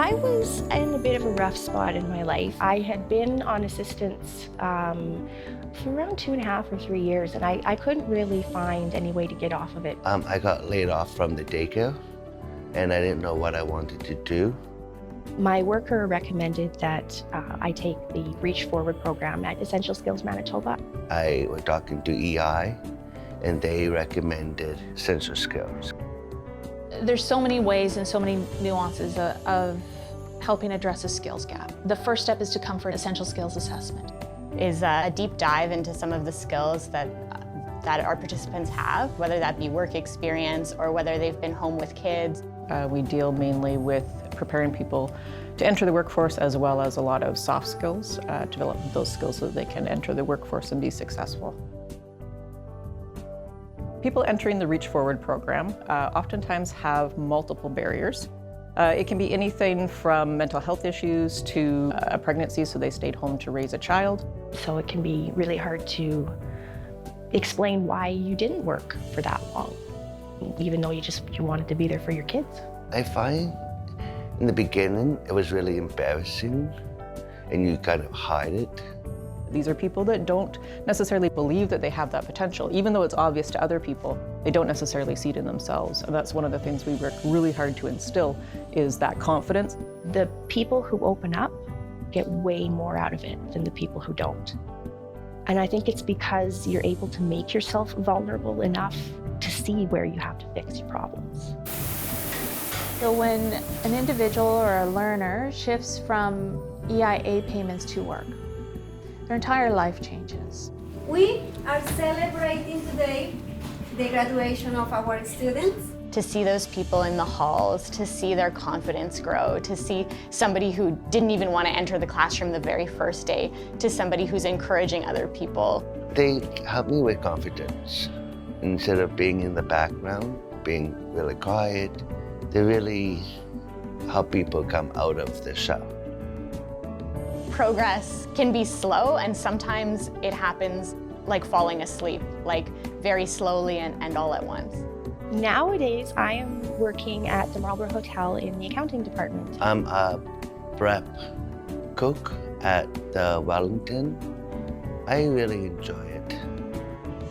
I was in a bit of a rough spot in my life. I had been on assistance for around 2.5 or 3 years, and I couldn't really find any way to get off of it. I got laid off from the daycare, and I didn't know what I wanted to do. My worker recommended that I take the Reach Forward program at Essential Skills Manitoba. I was talking to EI, and they recommended Essential Skills. There's so many ways and so many nuances of helping address a skills gap. The first step is to come for an essential skills assessment. Is a deep dive into some of the skills that our participants have, whether that be work experience or whether they've been home with kids. We deal mainly with preparing people to enter the workforce, as well as a lot of soft skills, develop those skills so that they can enter the workforce and be successful. People entering the Reach Forward program oftentimes have multiple barriers. It can be anything from mental health issues to a pregnancy, so they stayed home to raise a child. So it can be really hard to explain why you didn't work for that long, even though you wanted to be there for your kids. I find in the beginning it was really embarrassing, and you kind of hide it. These are people that don't necessarily believe that they have that potential. Even though it's obvious to other people, they don't necessarily see it in themselves. And that's one of the things we work really hard to instill, is that confidence. The people who open up get way more out of it than the people who don't. And I think it's because you're able to make yourself vulnerable enough to see where you have to fix your problems. So when an individual or a learner shifts from EIA payments to work, their entire life changes. We are celebrating today the graduation of our students. To see those people in the halls, to see their confidence grow, to see somebody who didn't even want to enter the classroom the very first day, to somebody who's encouraging other people. They help me with confidence. Instead of being in the background, being really quiet, they really help people come out of the shell. Progress can be slow, and sometimes it happens like falling asleep, like very slowly and all at once. Nowadays, I am working at the Marlborough Hotel in the accounting department. I'm a prep cook at the Wellington. I really enjoy it.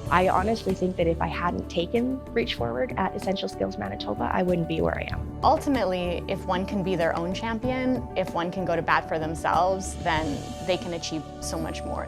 I honestly think that if I hadn't taken Reach Forward at Essential Skills Manitoba, I wouldn't be where I am. Ultimately, if one can be their own champion, if one can go to bat for themselves, then they can achieve so much more.